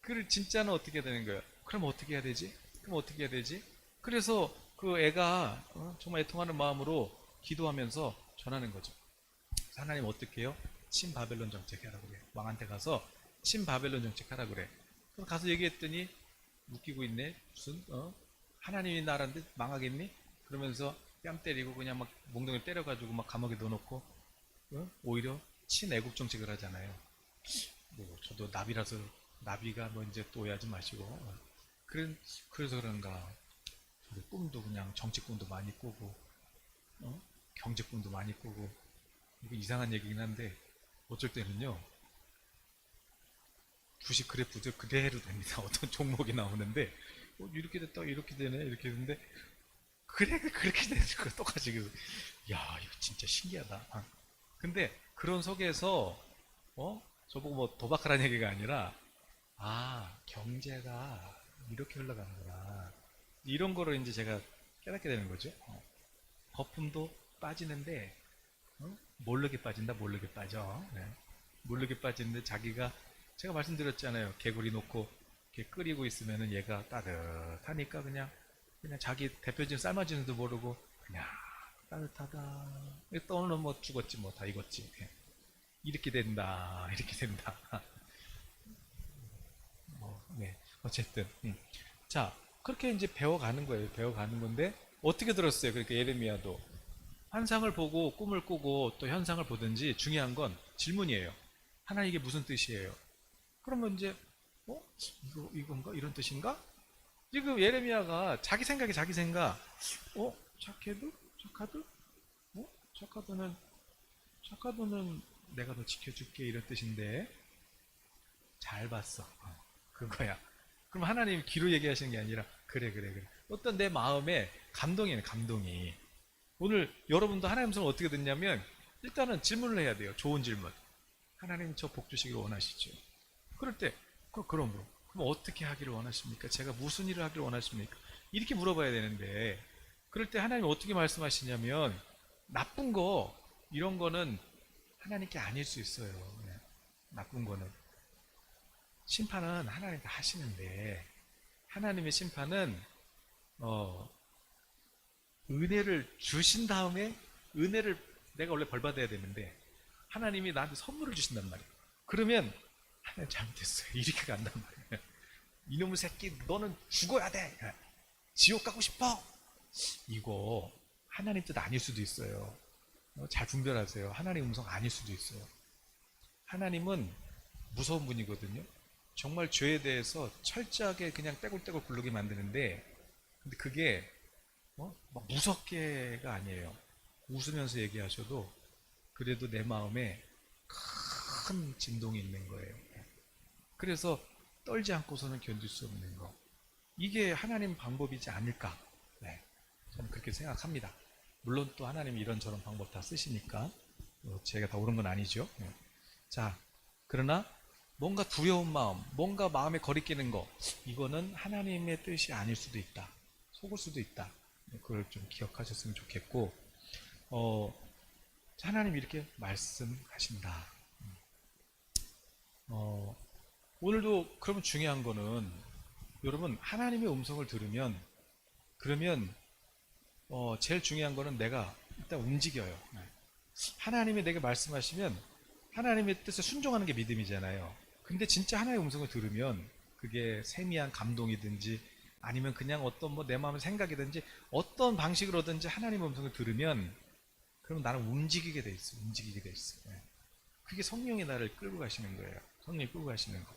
그를 진짜는 어떻게 되는 거예요? 그럼 어떻게 해야 되지? 그래서 그 애가 정말 애통하는 마음으로 기도하면서 전하는 거죠. 하나님 어떻게 해요? 친바벨론 정책 하라고 그래. 왕한테 가서 친바벨론 정책 하라고 그래. 그럼 가서 얘기했더니 웃기고 있네. 무슨 하나님이 나라인데 망하겠니? 그러면서 뺨 때리고 그냥 막 몽둥이 때려가지고 막 감옥에 넣어놓고 오히려 친애국 정책을 하잖아요. 뭐 저도 나비라서 나비가 뭐 이제 또 오해하지 마시고 그래서 그런가 저도 꿈도 그냥 정치 꿈도 많이 꾸고 경제 꿈도 많이 꾸고 이거 이상한 얘기긴 한데 어쩔 때는요 주식 그래프도 그대로 됩니다. 어떤 종목이 나오는데 이렇게 됐다 이렇게 되네 이렇게 되는데 그래 그렇게 되는 거 똑같이 야 이거 진짜 신기하다. 근데 그런 속에서 저보고 뭐 도박하라는 얘기가 아니라 경제가 이렇게 흘러가는구나 이런 거를 이제 제가 깨닫게 되는 거죠. 거품도 빠지는데 모르게 빠진다 모르게 빠져. 네. 모르게 빠지는데 자기가 제가 말씀드렸잖아요. 개구리 놓고 이렇게 끓이고 있으면은 얘가 따뜻하니까 그냥 자기 대표적인 삶아지는도 모르고 그냥 따뜻하다. 떠오르면 뭐 죽었지 뭐 다 익었지. 이렇게 된다 이렇게 된다. 네 어쨌든 자 그렇게 이제 배워가는 거예요. 배워가는 건데 어떻게 들었어요? 그러니까 예레미야도 환상을 보고 꿈을 꾸고 또 현상을 보든지 중요한 건 질문이에요. 하나님 이게 무슨 뜻이에요? 그러면 이제 이건가 이런 뜻인가? 지금 예레미야가 자기 생각에 자기 생각 착해도 착하도 착하도는 내가 너 지켜줄게 이런 뜻인데 잘 봤어. 그거야. 그럼 하나님 귀로 얘기하시는 게 아니라 그래. 어떤 내 마음에 감동이네 감동이. 오늘 여러분도 하나님 음성을 어떻게 듣냐면 일단은 질문을 해야 돼요. 좋은 질문. 하나님 저 복 주시기를 원하시죠. 그럴 때 그럼 어떻게 하기를 원하십니까? 제가 무슨 일을 하기를 원하십니까? 이렇게 물어봐야 되는데 그럴 때 하나님 어떻게 말씀하시냐면 나쁜 거 이런 거는 하나님께 아닐 수 있어요. 네. 나쁜 거는 심판은 하나님 다 하시는데 하나님의 심판은 은혜를 주신 다음에 은혜를 내가 원래 벌 받아야 되는데 하나님이 나한테 선물을 주신단 말이에요. 그러면 하나님 잘못했어요. 이렇게 간단 말이에요. 이놈의 새끼 너는 죽어야 돼. 지옥 가고 싶어. 이거 하나님 뜻 아닐 수도 있어요. 잘 분별하세요. 하나님 음성 아닐 수도 있어요. 하나님은 무서운 분이거든요. 정말 죄에 대해서 철저하게 그냥 떼굴떼굴 굴르게 만드는데 근데 그게 막 무섭게가 아니에요. 웃으면서 얘기하셔도 그래도 내 마음에 큰 진동이 있는 거예요. 그래서 떨지 않고서는 견딜 수 없는 거. 이게 하나님 방법이지 않을까? 네, 저는 그렇게 생각합니다. 물론 또 하나님이 이런저런 방법 다 쓰시니까 제가 다 옳은 건 아니죠. 네. 자, 그러나 뭔가 두려운 마음, 뭔가 마음에 거리끼는 거, 이거는 하나님의 뜻이 아닐 수도 있다. 속을 수도 있다. 그걸 좀 기억하셨으면 좋겠고, 하나님 이렇게 말씀하신다. 오늘도 그러면 중요한 거는 여러분 하나님의 음성을 들으면 그러면 제일 중요한 거는 내가 일단 움직여요. 하나님이 내게 말씀하시면 하나님의 뜻에 순종하는 게 믿음이잖아요. 근데 진짜 하나님의 음성을 들으면 그게 세미한 감동이든지 아니면 그냥 어떤 뭐 내 마음의 생각이든지 어떤 방식으로든지 하나님의 음성을 들으면 그럼 나는 움직이게 돼 있어. 움직이게 돼 있어. 그게 성령이 나를 끌고 가시는 거예요. 성령이 끌고 가시는 거.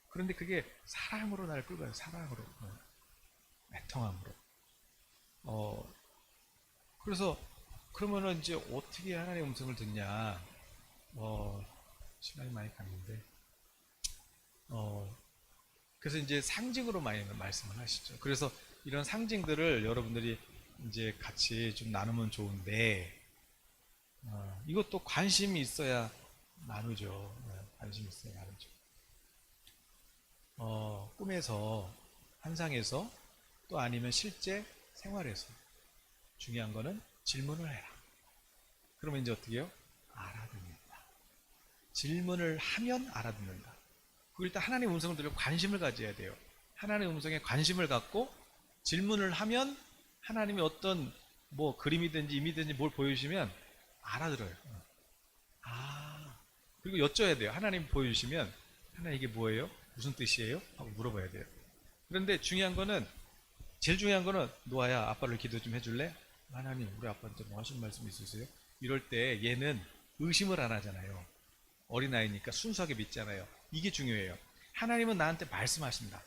그런데 그게 사랑으로 나를 끌고 가요. 사랑으로. 애통함으로. 그래서 그러면은 이제 어떻게 하나님의 음성을 듣냐? 시간이 많이 갔는데. 그래서 이제 상징으로 많이 말씀을 하시죠. 그래서 이런 상징들을 여러분들이 이제 같이 좀 나누면 좋은데, 이것도 관심이 있어야 나누죠. 관심이 있어야 나누죠. 꿈에서, 환상에서, 또 아니면 실제 생활에서. 중요한 거는 질문을 해라. 그러면 이제 어떻게 해요? 알아듣는다. 질문을 하면 알아듣는다. 일단 하나님의 음성을 들으려 관심을 가져야 돼요. 하나님의 음성에 관심을 갖고 질문을 하면 하나님이 어떤 뭐 그림이든지 임이든지 뭘 보여주시면 알아들어요. 아, 그리고 여쭤야 돼요. 하나님 보여주시면 하나님 이게 뭐예요? 무슨 뜻이에요? 하고 물어봐야 돼요. 그런데 중요한 거는 제일 중요한 거는 노아야 아빠를 기도 좀 해줄래? 하나님 우리 아빠한테 뭐 하신 말씀 있으세요? 이럴 때 얘는 의심을 안 하잖아요. 어린아이니까 순수하게 믿잖아요. 이게 중요해요. 하나님은 나한테 말씀하신다.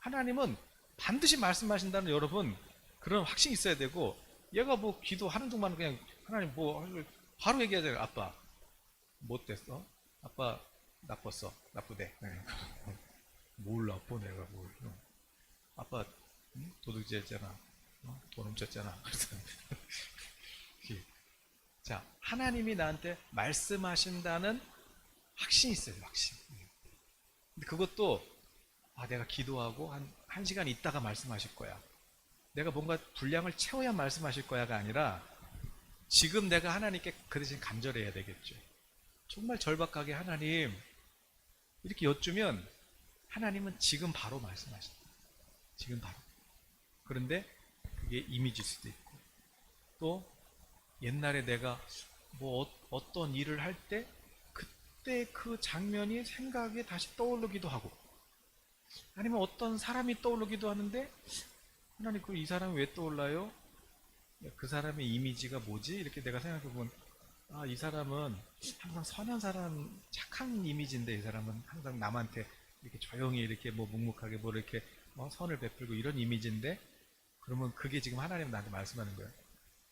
하나님은 반드시 말씀하신다는 여러분 그런 확신이 있어야 되고 얘가 뭐 기도하는 동안 그냥 하나님 뭐 바로 얘기하잖아요. 아빠 못 됐어? 아빠 나빴어. 나쁘대. 네. 뭘 나빠 내가 뭘. 아빠 응? 도둑질 했잖아. 돈 훔쳤잖아. 그래서 자 하나님이 나한테 말씀하신다는 확신이 있어요. 확신. 근데 그것도 내가 기도하고 한 시간 있다가 말씀하실 거야. 내가 뭔가 분량을 채워야 말씀하실 거야가 아니라 지금 내가 하나님께 그 대신 간절해야 되겠죠. 정말 절박하게 하나님 이렇게 여쭈면 하나님은 지금 바로 말씀하신다. 지금 바로. 그런데 그게 이미지일 수도 있고 또 옛날에 내가 뭐 어떤 일을 할 때 그때 그 장면이 생각에 다시 떠오르기도 하고 아니면 어떤 사람이 떠오르기도 하는데 하나님 그 이 사람이 왜 떠올라요? 그 사람의 이미지가 뭐지? 이렇게 내가 생각해보면 이 사람은 항상 선한 사람, 착한 이미지인데 이 사람은 항상 남한테 이렇게 조용히 이렇게 뭐 묵묵하게 뭐 이렇게 선을 베풀고 이런 이미지인데 그러면 그게 지금 하나님 나한테 말씀하는 거예요.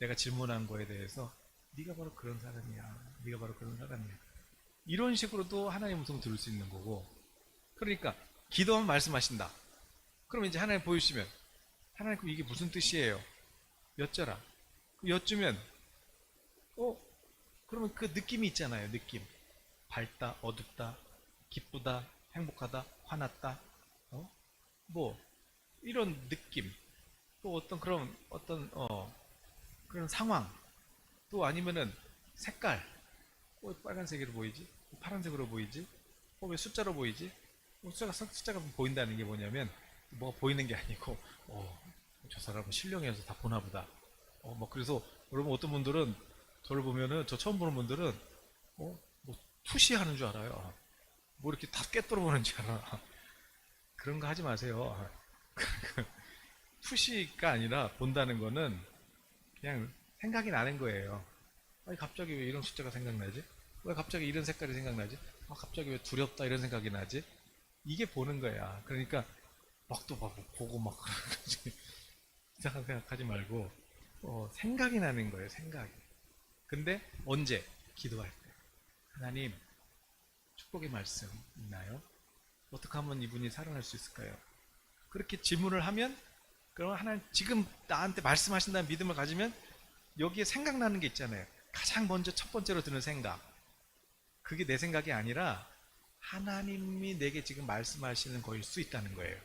내가 질문한 거에 대해서 네가 바로 그런 사람이야. 네가 바로 그런 사람이야. 이런 식으로도 하나님 음성 들을 수 있는 거고 그러니까 기도하면 말씀하신다. 그럼 이제 하나님 보여주시면 하나님 그럼 이게 무슨 뜻이에요? 여쭤라. 여쭈면 그러면 그 느낌이 있잖아요. 느낌. 밝다, 어둡다, 기쁘다, 행복하다, 화났다. 뭐 이런 느낌. 또 어떤 그런 그런 상황. 또 아니면은 색깔. 빨간색으로 보이지? 파란색으로 보이지? 왜 숫자로 보이지? 숫자가 보인다는 게 뭐냐면 뭐가 보이는 게 아니고 저 사람은 신령해서 다 보나 보다. 그래서 여러분 어떤 분들은 저를 보면은 저 처음 보는 분들은 뭐 투시하는 줄 알아요. 뭐 이렇게 다 꿰뚫어 보는 줄 알아. 그런 거 하지 마세요. 투시가 아니라 본다는 거는 그냥 생각이 나는 거예요. 아니 갑자기 왜 이런 숫자가 생각나지? 왜 갑자기 이런 색깔이 생각나지? 갑자기 왜 두렵다 이런 생각이 나지? 이게 보는 거야. 그러니까 막 또 막 보고 막 이상한 생각하지 말고 생각이 나는 거예요. 생각이. 근데 언제? 기도할 때. 하나님 축복의 말씀 있나요? 어떻게 하면 이분이 살아날 수 있을까요? 그렇게 질문을 하면 그럼 하나님 지금 나한테 말씀하신다는 믿음을 가지면 여기에 생각나는 게 있잖아요. 가장 먼저 첫 번째로 드는 생각. 그게 내 생각이 아니라 하나님이 내게 지금 말씀하시는 거일 수 있다는 거예요.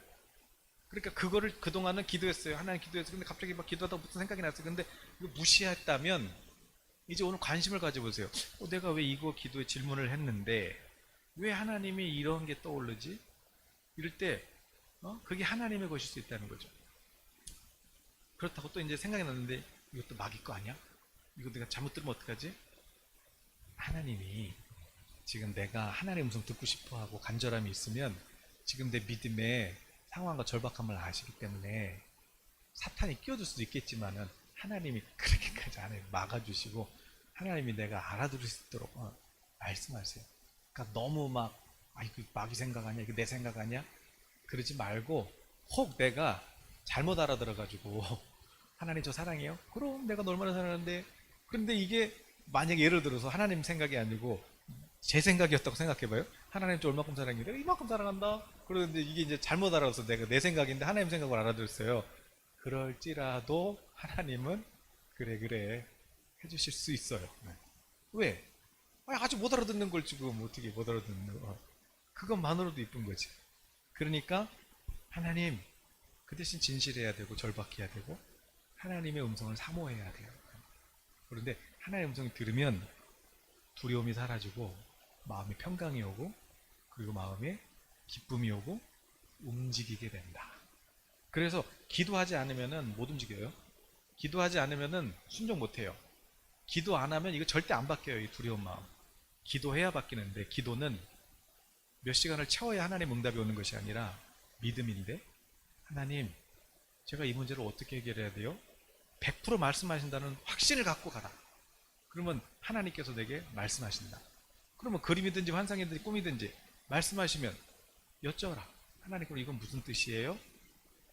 그러니까 그거를 그동안은 기도했어요. 하나님 기도했어요. 근데 갑자기 막 기도하다 무슨 생각이 났어요. 근데 이거 무시했다면 이제 오늘 관심을 가져보세요. 내가 왜 이거 기도에 질문을 했는데 왜 하나님이 이런 게 떠오르지? 이럴 때 그게 하나님의 것일 수 있다는 거죠. 그렇다고 또 이제 생각이 났는데 이것도 마귀 거 아니야? 이거 내가 잘못 들으면 어떡하지? 하나님이 지금 내가 하나님의 음성 듣고 싶어하고 간절함이 있으면 지금 내 믿음의 상황과 절박함을 아시기 때문에 사탄이 끼어들 수도 있겠지만은 하나님이 그렇게까지 안 해요. 막아주시고 하나님이 내가 알아들을 수 있도록 말씀하세요. 그러니까 너무 이거 마귀 생각 아니야? 이거 내 생각 아니야? 그러지 말고 혹 내가 잘못 알아들어가지고 하나님 저 사랑해요? 그럼 내가 너 얼마나 사랑하는데 근데 이게 만약에 예를 들어서 하나님 생각이 아니고 제 생각이었다고 생각해봐요. 하나님 저 얼마큼 사랑해요? 내가 이만큼 사랑한다. 그런데 이게 이제 잘못 알아서 내가 내 생각인데 하나님 생각을 알아들었어요. 그럴지라도 하나님은 그래 해주실 수 있어요. 왜? 아직 못 알아듣는 걸 지금 어떻게 못 알아듣는 거? 그것만으로도 이쁜 거지. 그러니까 하나님 그 대신 진실해야 되고 절박해야 되고 하나님의 음성을 사모해야 돼요. 그런데 하나님의 음성을 들으면 두려움이 사라지고 마음에 평강이 오고 그리고 마음에 기쁨이 오고 움직이게 된다. 그래서 기도하지 않으면 못 움직여요. 기도하지 않으면은 순종 못해요. 기도 안 하면 이거 절대 안 바뀌어요. 이 두려운 마음. 기도해야 바뀌는데, 기도는 몇 시간을 채워야 하나님 응답이 오는 것이 아니라 믿음인데, 하나님 제가 이 문제를 어떻게 해결해야 돼요? 100% 말씀하신다는 확신을 갖고 가라. 그러면 하나님께서 내게 말씀하신다. 그러면 그림이든지 환상이든지 꿈이든지 말씀하시면 여쭤라. 하나님, 그럼 이건 무슨 뜻이에요?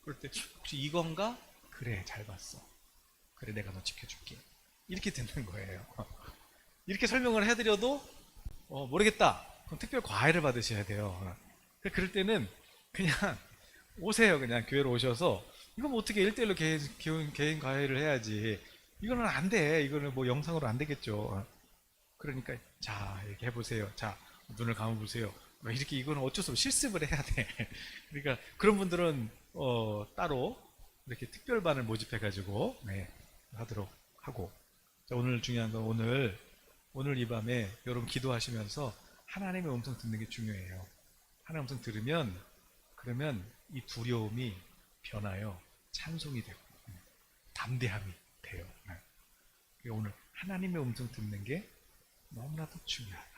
그럴 때 혹시 이건가? 그래, 잘 봤어. 그래, 내가 너 지켜줄게. 이렇게 되는 거예요. 이렇게 설명을 해드려도 모르겠다. 그럼 특별 과외를 받으셔야 돼요. 그럴 때는 그냥 오세요. 그냥 교회로 오셔서, 이거 뭐 어떻게 1대1로 개인 과외를 해야지. 이거는 안 돼. 이거는 뭐 영상으로 안 되겠죠. 그러니까 자, 이렇게 해보세요. 자, 눈을 감아보세요. 이렇게, 이거는 어쩔 수 없이 실습을 해야 돼. 그러니까 그런 분들은 따로 이렇게 특별반을 모집해가지고 하도록 하고. 자, 오늘 중요한 건 오늘 이 밤에 여러분 기도하시면서 하나님의 음성 듣는 게 중요해요. 하나님의 음성 들으면, 그러면 이 두려움이 변하여 찬송이 되고 담대함이 돼요. 오늘 하나님의 음성 듣는 게 너무나도 중요하다.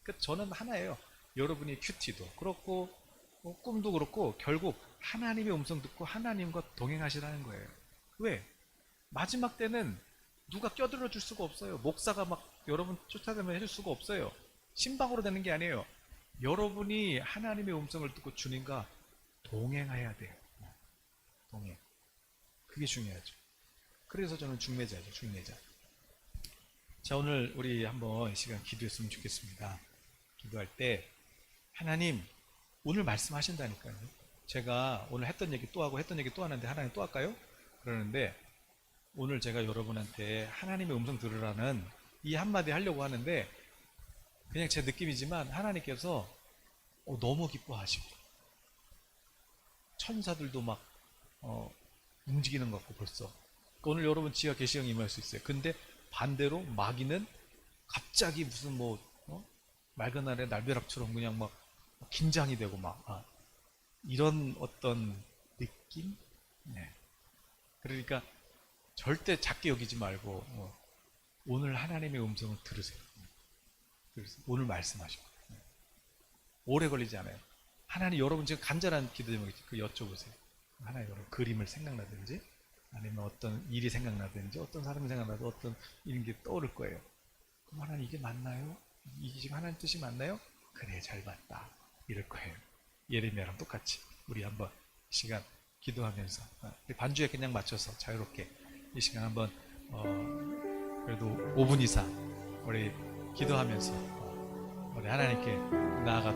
그러니까 저는 하나예요. 여러분이 큐티도 그렇고 꿈도 그렇고 결국 하나님의 음성 듣고 하나님과 동행하시라는 거예요. 왜? 마지막 때는 누가 껴들어 줄 수가 없어요. 목사가 막 여러분 쫓아다니면 해줄 수가 없어요. 신방으로 되는 게 아니에요. 여러분이 하나님의 음성을 듣고 주님과 동행해야 돼요. 동행. 그게 중요하죠. 그래서 저는 중매자죠. 중매자. 자, 오늘 우리 한번 이 시간 기도했으면 좋겠습니다. 기도할 때 하나님 오늘 말씀하신다니까요. 제가 오늘 했던 얘기 또 하고 했던 얘기 또 하는데 하나님 또 할까요? 그러는데 오늘 제가 여러분한테 하나님의 음성 들으라는 이 한마디 하려고 하는데, 그냥 제 느낌이지만 하나님께서 너무 기뻐하시고 천사들도 막 움직이는 것 같고 벌써 오늘 여러분 지하 계시형 임할 수 있어요. 근데 반대로 마귀는 갑자기 무슨 맑은 날에 날벼락처럼 그냥 막 긴장이 되고 막 이런 어떤 느낌? 네. 그러니까 절대 작게 여기지 말고 오늘 하나님의 음성을 들으세요. 오늘 말씀하시고 오래 걸리지 않아요. 하나님, 여러분 지금 간절한 기도 제목이 그 여쭤보세요. 하나님, 여러분 그림을 생각나든지 아니면 어떤 일이 생각나든지 어떤 사람이 생각나도 어떤 이런 게 떠오를 거예요. 그럼 하나님, 이게 맞나요? 이게 지금 하나님 뜻이 맞나요? 그래, 잘 봤다. 이럴 거예요. 예레미야랑 똑같이 우리 한번 시간 기도하면서 반주에 그냥 맞춰서 자유롭게 이 시간 한번 그래도 5분 이상 우리 기도하면서 우리 하나님께 나아가도록